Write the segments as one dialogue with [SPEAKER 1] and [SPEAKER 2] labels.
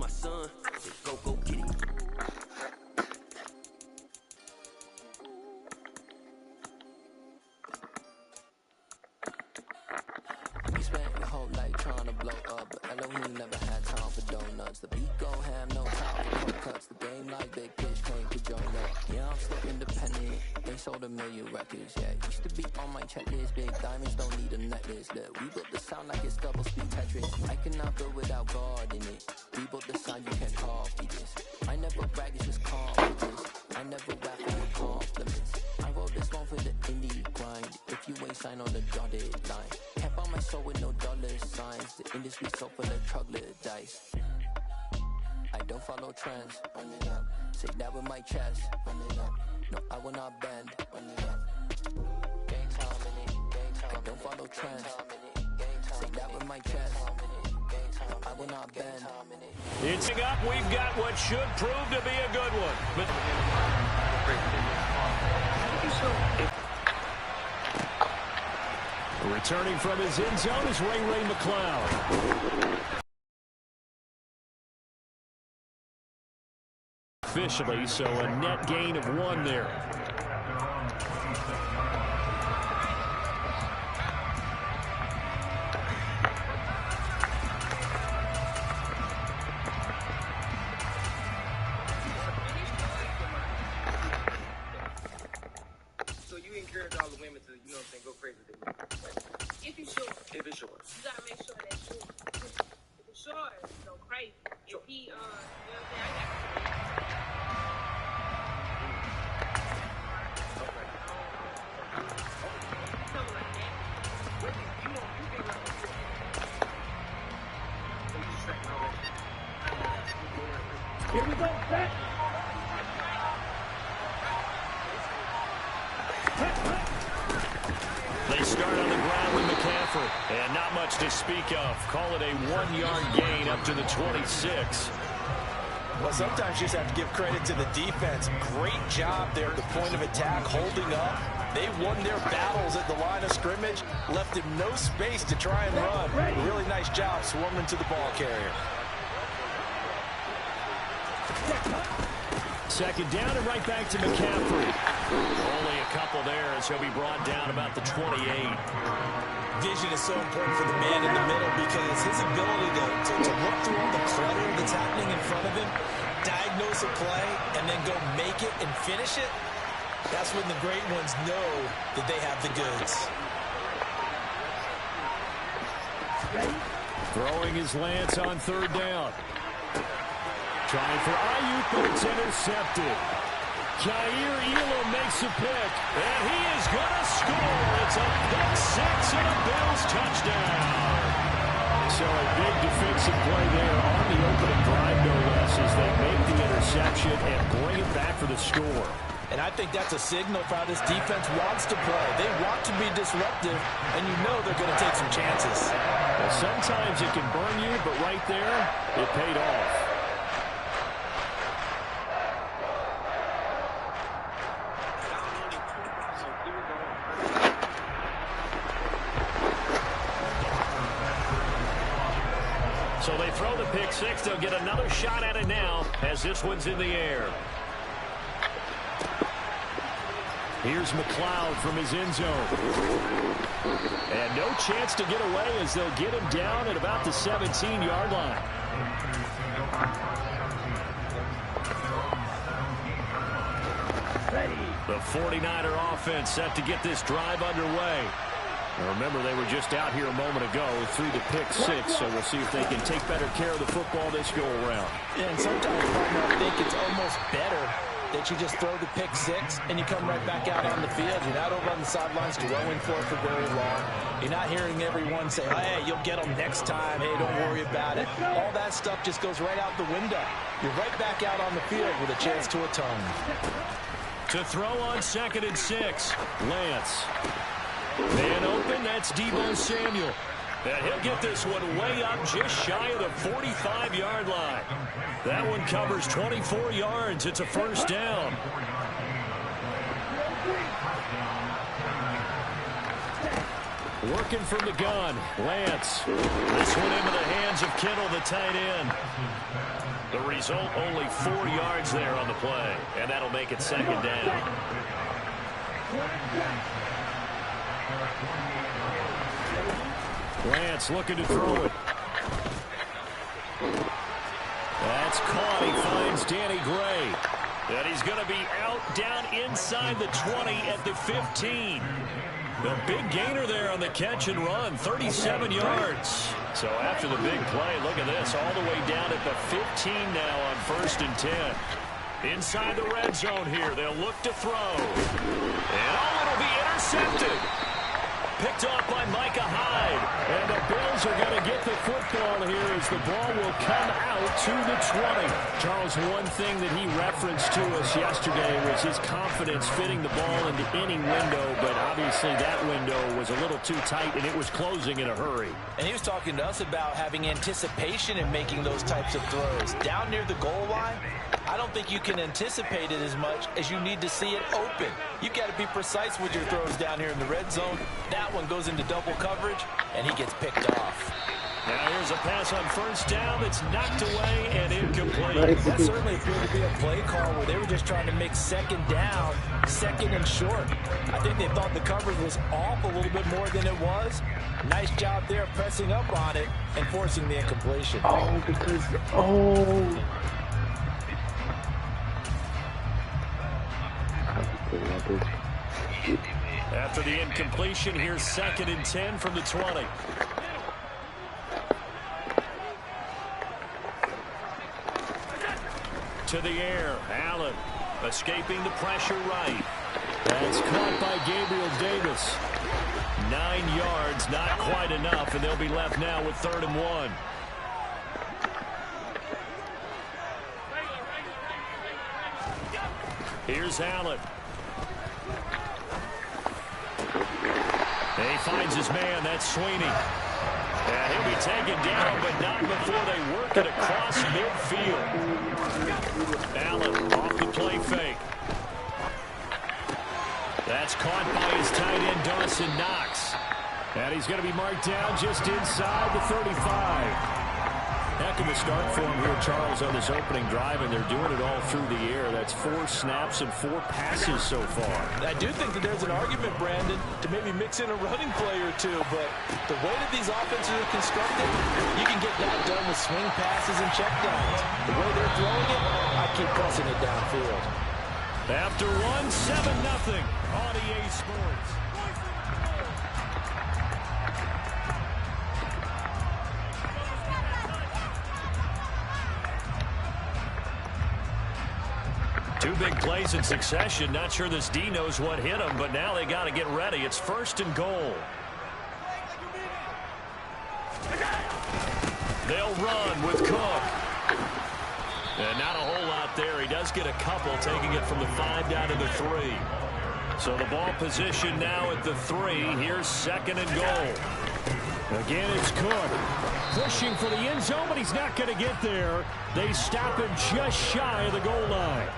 [SPEAKER 1] my son. Go get it. We spent your whole life trying to blow up, but Elohim never had time for donuts. The beat go ham, no time for cold cuts. The game like big fish came to join up. Yeah, I'm still independent. They sold 1 million records, yeah. Used to be on my checklist. Big diamonds don't need a necklace. Look, we built the sound like it's double speed Tetris. I cannot build without God in it. We built the sound, you can't copy this. I never brag, it's just confidence. I never rap for your compliments. I wrote this one for the indie grind. If you ain't signed on the dotted line, can't buy my soul with no dollar signs. The industry so full of troglodytes. I don't follow trends. Run it up. Say that with my chest. Run it up. No, I will not bend. Run it up. Game time in it. Game time. I don't follow trends. Say that with my chest. I will not bend.
[SPEAKER 2] It's up. We've got what should prove to be a good one. But returning from his end zone is Ray McLeod. Officially, so a net gain of 1 there.
[SPEAKER 3] So you encourage all the women to, you know what I'm saying, go crazy with it.
[SPEAKER 4] If it's short.
[SPEAKER 3] If it's short.
[SPEAKER 4] You gotta make sure that's short. If it's short, go crazy. If he, you know what I'm saying, I got something like that.
[SPEAKER 2] Here we go, back. They start on the ground with McCaffrey, and not much to speak of. Call it a 1-yard gain up to the 26.
[SPEAKER 5] Well, sometimes you just have to give credit to the defense. Great job there at the point of attack, holding up. They won their battles at the line of scrimmage, left him no space to try and run. Really nice job swarming to the ball carrier.
[SPEAKER 2] Second down and right back to McCaffrey. Only a couple there as he'll be brought down about the 28.
[SPEAKER 5] Vision is so important for the man in the middle because his ability to look through all the clutter that's happening in front of him, diagnose a play, and then go make it and finish it, that's when the great ones know that they have the goods.
[SPEAKER 2] Throwing his Lance on 3rd down. Trying for Ayuk, but it's intercepted. Jair Elam makes a pick, and he is going to score. It's a pick 6 and a Bills touchdown. So a big defensive play there on the opening drive, no less, as they make the interception and bring it back for the score.
[SPEAKER 5] And I think that's a signal for how this defense wants to play. They want to be disruptive, and you know they're going to take some chances.
[SPEAKER 2] Well, sometimes it can burn you, but right there, it paid off. So they throw the pick 6. They'll get another shot at it now as this one's in the air. Here's McLeod from his end zone. And no chance to get away as they'll get him down at about the 17-yard line. The 49er offense set to get this drive underway. Now remember, they were just out here a moment ago through the pick 6, so we'll see if they can take better care of the football this go-around.
[SPEAKER 5] Yeah, and sometimes I think it's almost better that you just throw the pick 6 and you come right back out on the field. You're not over on the sidelines throwing for very long. You're not hearing everyone say, hey, you'll get them next time. Hey, don't worry about it. All that stuff just goes right out the window. You're right back out on the field with a chance to atone.
[SPEAKER 2] To throw on 2nd and 6, Lance. Man open, that's Deebo Samuel. And he'll get this one way up just shy of the 45-yard line. That one covers 24 yards. It's a first down. Working from the gun, Lance. This one into the hands of Kittle, the tight end. The result, only 4 yards there on the play, and that'll make it second down. Lance looking to throw it. That's caught. He finds Danny Gray. And he's going to be out down inside the 20 at the 15. The big gainer there on the catch and run, 37 yards. So after the big play, look at this, all the way down at the 15 now on 1st and 10. Inside the red zone here, they'll look to throw. And it'll be intercepted. Picked off by Micah Hyde. And the Bills are going to get the football here as the ball will come out to the 20. Charles, one thing that he referenced to us yesterday was his confidence fitting the ball into any window, but obviously that window was a little too tight, and it was closing in a hurry.
[SPEAKER 5] And he was talking to us about having anticipation in making those types of throws. Down near the goal line, I don't think you can anticipate it as much as you need to see it open. You've got to be precise with your throws down here in the red zone. That one goes into double coverage, and he gets picked off.
[SPEAKER 2] Now here's a pass on 1st down that's knocked away and incomplete.
[SPEAKER 5] That certainly appeared to be a play call where they were just trying to make 2nd down, 2nd and short. I think they thought the coverage was off a little bit more than it was. Nice job there pressing up on it and forcing the incompletion.
[SPEAKER 2] After the incompletion, here's 2nd and 10 from the 20. To the air, Allen escaping the pressure right. That's caught by Gabriel Davis. 9 yards, not quite enough, and they'll be left now with 3rd and 1. Here's Allen. And he finds his man. That's Sweeney. And he'll be taken down, but not before they work it across midfield. Allen off the play fake. That's caught by his tight end, Dawson Knox. And he's going to be marked down just inside the 35. Heck of a start for him here, Charles, on this opening drive, and they're doing it all through the air. That's 4 snaps and 4 passes so far.
[SPEAKER 5] I do think that there's an argument, Brandon, to maybe mix in a running play or two, but the way that these offenses are constructed, you can get that done with swing passes and checkdowns. The way they're throwing it, I keep pressing it downfield.
[SPEAKER 2] After 7-0 on EA Sports. Two big plays in succession. Not sure this D knows what hit him, but now they got to get ready. It's 1st and goal. They'll run with Cook. And not a whole lot there. He does get a couple, taking it from the 5 down to the 3. So the ball position now at the 3. Here's 2nd and goal. Again, it's Cook. Pushing for the end zone, but he's not going to get there. They stop him just shy of the goal line.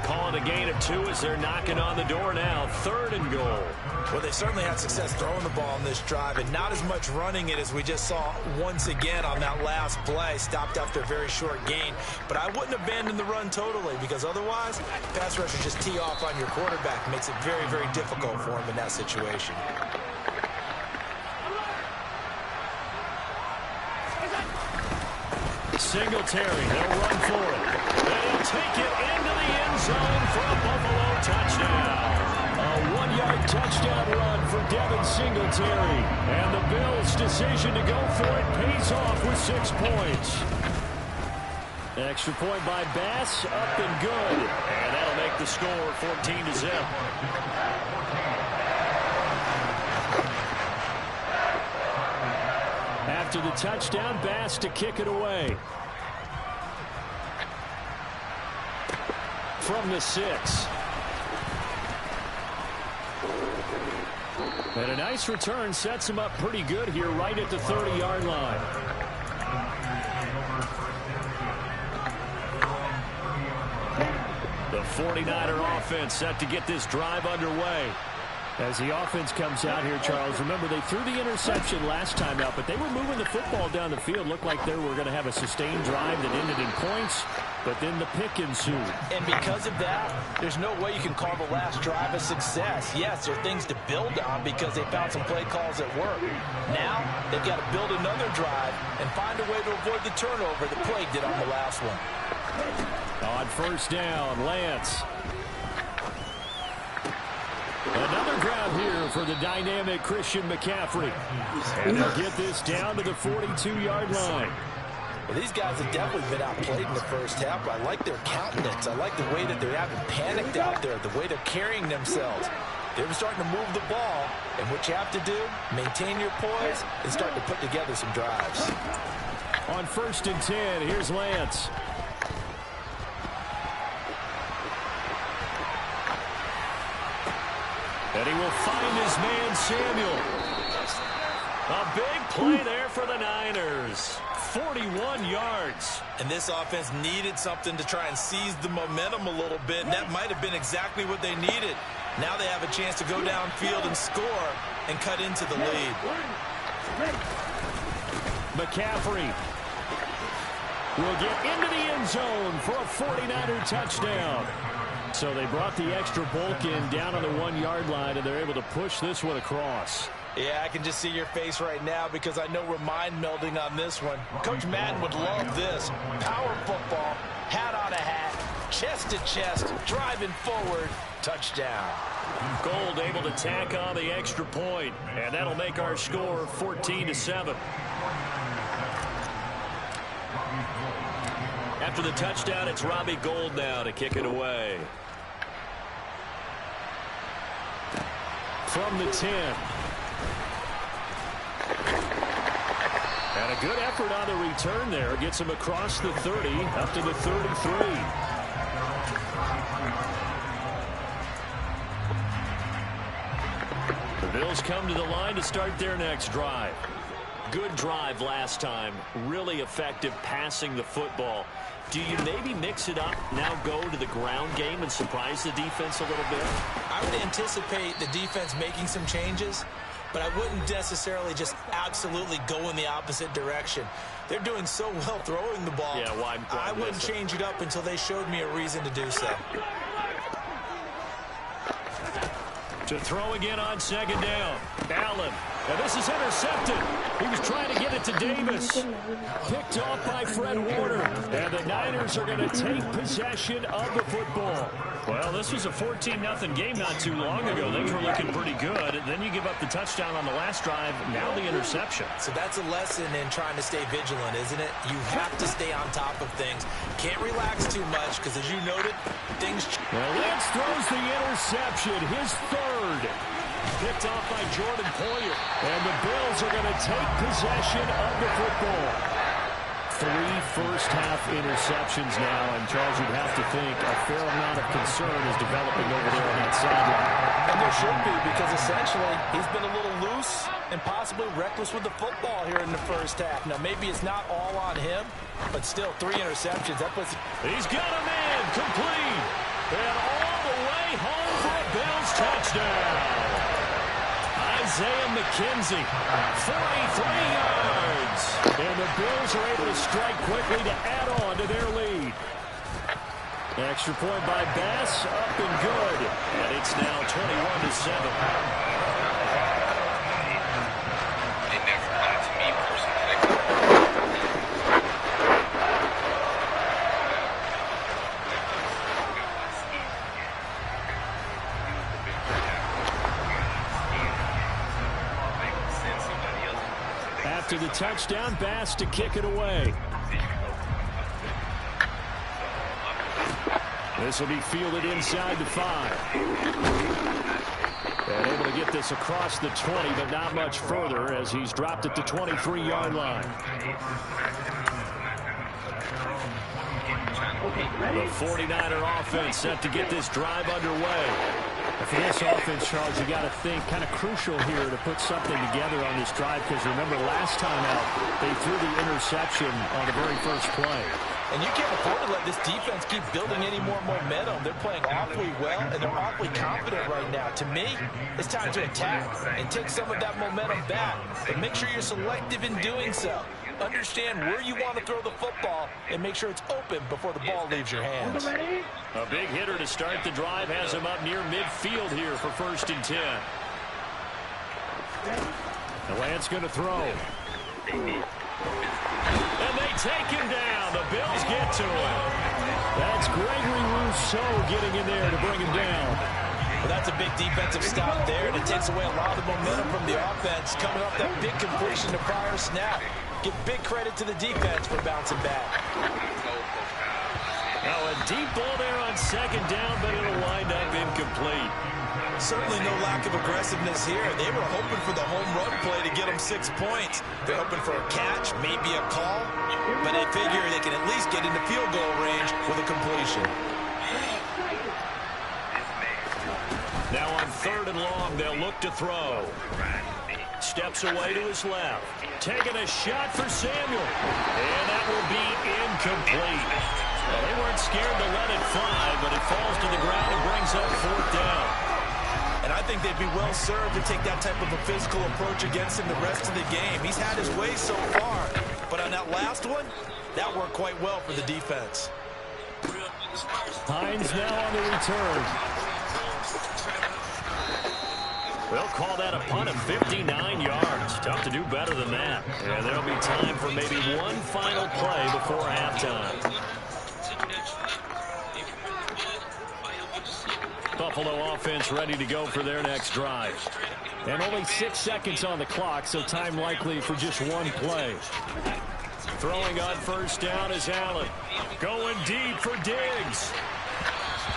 [SPEAKER 2] Calling a gain of 2 as they're knocking on the door now. 3rd and goal.
[SPEAKER 5] Well, they certainly had success throwing the ball on this drive, and not as much running it as we just saw once again on that last play. Stopped after a very short gain. But I wouldn't abandon the run totally, because otherwise, pass rushers just tee off on your quarterback. Makes it very, very difficult for him in that situation.
[SPEAKER 2] Singletary, they'll run for it. And he'll take it into the end zone for a Buffalo touchdown. A 1-yard touchdown run for Devin Singletary. And the Bills' decision to go for it pays off with 6 points. Extra point by Bass, up and good. And that'll make the score 14-0. After the touchdown, Bass to kick it away. From the 6. And a nice return sets him up pretty good here right at the 30-yard line. The 49er offense set to get this drive underway. As the offense comes out here, Charles, remember they threw the interception last time out, but they were moving the football down the field. Looked like they were going to have a sustained drive that ended in points. but then the pick ensued.
[SPEAKER 5] And because of that, there's no way you can call the last drive a success. Yes, there are things to build on because they found some play calls that work. Now, they've got to build another drive and find a way to avoid the turnover that plagued it on the last one.
[SPEAKER 2] On first down, Lance. Another grab here for the dynamic Christian McCaffrey. And they'll get this down to the 42-yard line.
[SPEAKER 5] Well, these guys have definitely been outplayed in the first half. I like their countenance. I like the way that they haven't panicked out there, the way they're carrying themselves. They're starting to move the ball, and what you have to do, maintain your poise and start to put together some drives.
[SPEAKER 2] On first and 10, here's Lance. And he will find his man, Samuel. A big play there for the Niners. 41 yards.
[SPEAKER 5] And this offense needed something to try and seize the momentum a little bit, and that might have been exactly what they needed. Now they have a chance to go downfield and score and cut into the lead.
[SPEAKER 2] McCaffrey will get into the end zone for a 49er touchdown. So they brought the extra bulk in down on the 1-yard line, and they're able to push this one across.
[SPEAKER 5] Yeah, I can just see your face right now because I know we're mind melding on this one. Coach Madden would love this. Power football, hat on a hat, chest to chest, driving forward, touchdown.
[SPEAKER 2] Gold able to tack on the extra point, and that'll make our score 14-7. After the touchdown, it's Robbie Gould now to kick it away. From the 10. And a good effort on the return there. Gets him across the 30, up to the 33. The Bills come to the line to start their next drive. Good drive last time. Really effective passing the football. Do you maybe mix it up, now go to the ground game and surprise the defense a little bit?
[SPEAKER 5] I would anticipate the defense making some changes, but I wouldn't necessarily just absolutely go in the opposite direction. They're doing so well throwing the ball.
[SPEAKER 2] Yeah, why
[SPEAKER 5] I wouldn't change it up until they showed me a reason to do so.
[SPEAKER 2] To throw again on second down. Allen. And this is intercepted. He was trying to get it to Davis. Picked off by Fred Warner. And the Niners are going to take possession of the football. Well, this was a 14-0 game not too long ago. Things were looking pretty good. Then you give up the touchdown on the last drive. Now the interception.
[SPEAKER 5] So that's a lesson in trying to stay vigilant, isn't it? You have to stay on top of things. Can't relax too much because, as you noted, things...
[SPEAKER 2] Well, Lance throws the interception. His third. Picked off by Jordan Poyer. And the Bills are going to take possession of the football. 3 first-half interceptions now, and Charles, you'd have to think a fair amount of concern is developing over there on that sideline.
[SPEAKER 5] And there should be, because essentially he's been a little loose and possibly reckless with the football here in the first half. Now, maybe it's not all on him, but still 3 interceptions. That puts...
[SPEAKER 2] He's got a man complete. And all the way home for a Bills touchdown. Isaiah McKenzie, 43 yards. And the Bills are able to strike quickly to add on to their lead. Extra point by Bass, up and good. And it's now 21-7. After the touchdown, Bass to kick it away. This will be fielded inside the 5. And able to get this across the 20, but not much further as he's dropped it to 23-yard line. The 49er offense set to get this drive underway. For this offense, Charles, you got to think kind of crucial here to put something together on this drive, because remember last time out they threw the interception on the very first play.
[SPEAKER 5] And you can't afford to let this defense keep building any more momentum. They're playing awfully well, and they're awfully confident right now. To me, it's time to attack and take some of that momentum back. But make sure you're selective in doing so. Understand where you want to throw the football and make sure it's open before the ball leaves your hands.
[SPEAKER 2] A big hitter to start the drive has him up near midfield here for 1st and 10. The Lance going to throw. And they take him down. The Bills get to him. That's Gregory Rousseau getting in there to bring him down.
[SPEAKER 5] Well, that's a big defensive stop there, and it takes away a lot of the momentum from the offense coming off that big completion to prior snap. Give big credit to the defense for bouncing back.
[SPEAKER 2] Now a deep ball there on 2nd down, but it'll wind up incomplete.
[SPEAKER 5] Certainly no lack of aggressiveness here. They were hoping for the home run play to get them 6 points. They're hoping for a catch, maybe a call, but they figure they can at least get into field goal range with a completion.
[SPEAKER 2] Now on 3rd and long, they'll look to throw. Steps away to his left. Taking a shot for Samuel. And that will be incomplete. Well, they weren't scared to let it fly, but it falls to the ground and brings up 4th down.
[SPEAKER 5] And I think they'd be well served to take that type of a physical approach against him the rest of the game. He's had his way so far, but on that last one, that worked quite well for the defense.
[SPEAKER 2] Hines now on the return. They'll call that a punt of 59 yards. Tough to do better than that. And there'll be time for maybe one final play before halftime. Buffalo offense ready to go for their next drive. And only 6 seconds on the clock, so time likely for just one play. Throwing on 1st down is Allen. Going deep for Diggs.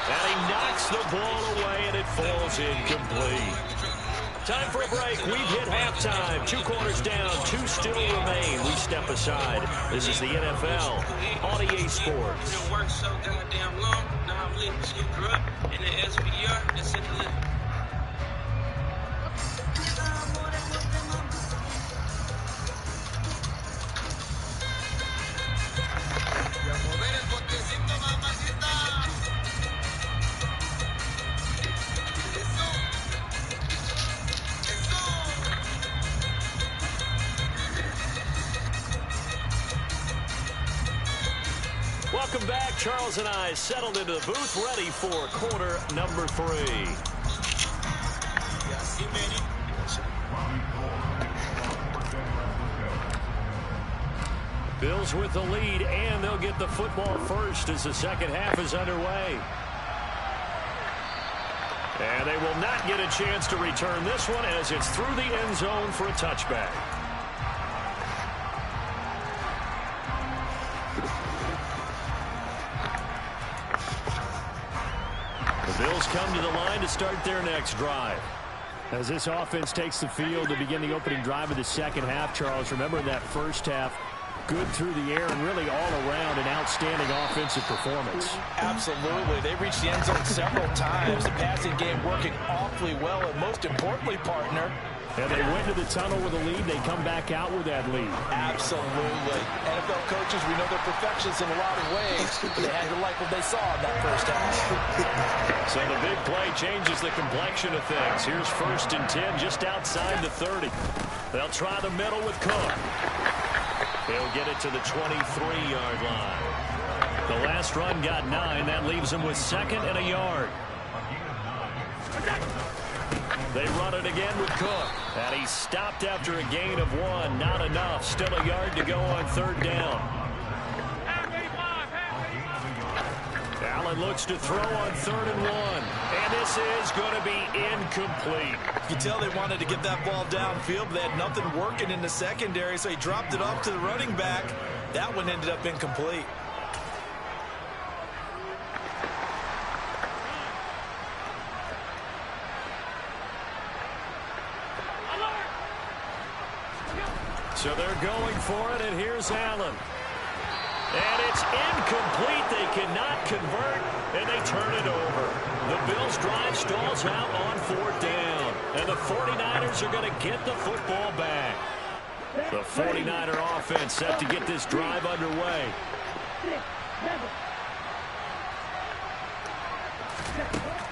[SPEAKER 2] And he knocks the ball away, and it falls incomplete. Time for a break. We've hit halftime. 2 quarters down. 2 still remain. We step aside. This is the NFL on EA Sports.
[SPEAKER 6] Work so goddamn long. Now I'm living super up in the SVR. That's in the
[SPEAKER 2] Welcome back. Charles and I settled into the booth, ready for quarter number 3. Bills with the lead, and they'll get the football first as the second half is underway. And they will not get a chance to return this one as it's through the end zone for a touchback. The Bills come to the line to start their next drive. As this offense takes the field to begin the opening drive of the second half, Charles, remember in that first half, good through the air and really all around an outstanding offensive performance.
[SPEAKER 5] Absolutely. They reached the end zone several times. The passing game working awfully well, and most importantly, partner,
[SPEAKER 2] and they went to the tunnel with a lead. They come back out with that lead.
[SPEAKER 5] Absolutely. NFL coaches, we know they're perfectionists in a lot of ways, but they had to like what they saw in that first half.
[SPEAKER 2] So the big play changes the complexion of things. Here's 1st and 10 just outside the 30. They'll try the middle with Cook. He'll get it to the 23-yard line. The last run got 9. That leaves him with 2nd and a yard. They run it again with Cook. And he stopped after a gain of 1. Not enough. Still a yard to go on 3rd down. Allen looks to throw on 3rd and 1. And this is going to be incomplete.
[SPEAKER 5] You can tell they wanted to get that ball downfield, but they had nothing working in the secondary, so he dropped it off to the running back. That one ended up incomplete.
[SPEAKER 2] So they're going for it, and here's Allen. And it's incomplete. They cannot convert, and they turn it over. The Bills' drive stalls out on 4th down, and the 49ers are going to get the football back. The 49er offense set to get this drive underway.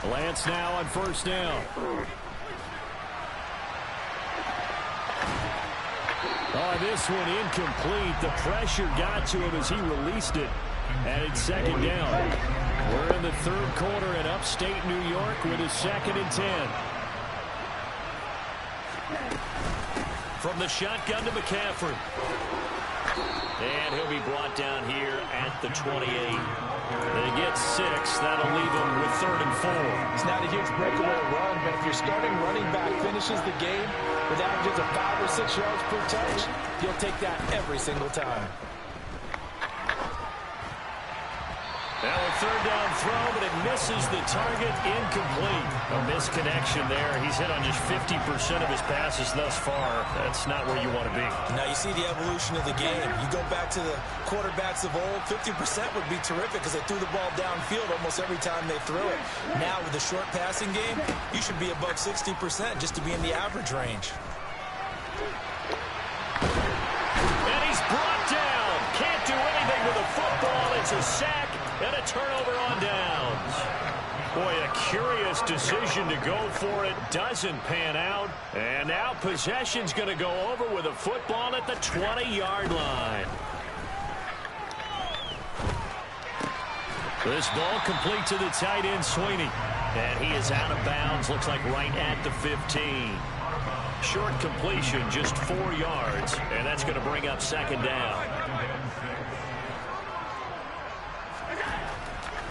[SPEAKER 2] Lance now on 1st down. Oh, this one incomplete. The pressure got to him as he released it. And it's second down. We're in the third quarter in upstate New York with a 2nd and 10. From the shotgun to McCaffrey. And he'll be brought down here at the 28. They get 6. That'll leave them with 3rd and 4.
[SPEAKER 5] It's not a huge breakaway run, but if your starting running back finishes the game with averages of 5 or 6 yards per touch, you'll take that every single time.
[SPEAKER 2] Now a 3rd down throw, but it misses the target, incomplete. A misconnection there. He's hit on just 50% of his passes thus far. That's not where you want to be.
[SPEAKER 5] Now you see the evolution of the game. You go back to the quarterbacks of old, 50% would be terrific because they threw the ball downfield almost every time they threw it. Now with the short passing game, you should be above 60% just to be in the average range.
[SPEAKER 2] And he's brought down. Can't do anything with a football. It's a sack. And a turnover on downs. Boy, a curious decision to go for it. Doesn't pan out. And now possession's going to go over with a football at the 20-yard line. This ball complete to the tight end, Sweeney. And he is out of bounds. Looks like right at the 15. Short completion, just 4 yards. And that's going to bring up 2nd down.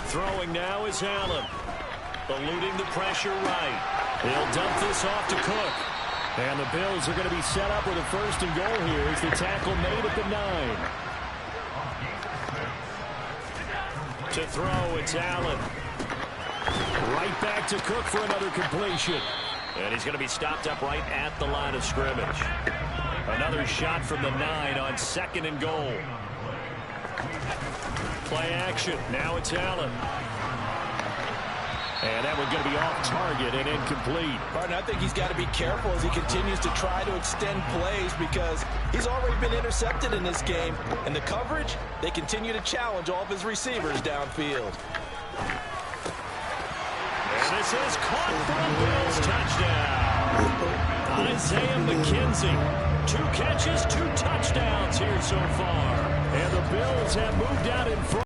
[SPEAKER 2] Throwing now is Allen. Eluding the pressure right. He'll dump this off to Cook. And the Bills are going to be set up with a 1st and goal here as the tackle made at the 9. To throw, it's Allen. Right back to Cook for another completion. And he's going to be stopped up right at the line of scrimmage. Another shot from the 9 on 2nd and goal. Play action. Now it's Allen. And that one's going to be off target and incomplete.
[SPEAKER 5] Martin, I think he's got to be careful as he continues to try to extend plays because he's already been intercepted in this game. And the coverage, they continue to challenge all of his receivers downfield.
[SPEAKER 2] And this is caught for a Bills touchdown. Isaiah McKenzie. 2 catches, 2 touchdowns here so far. And the Bills have moved out in front.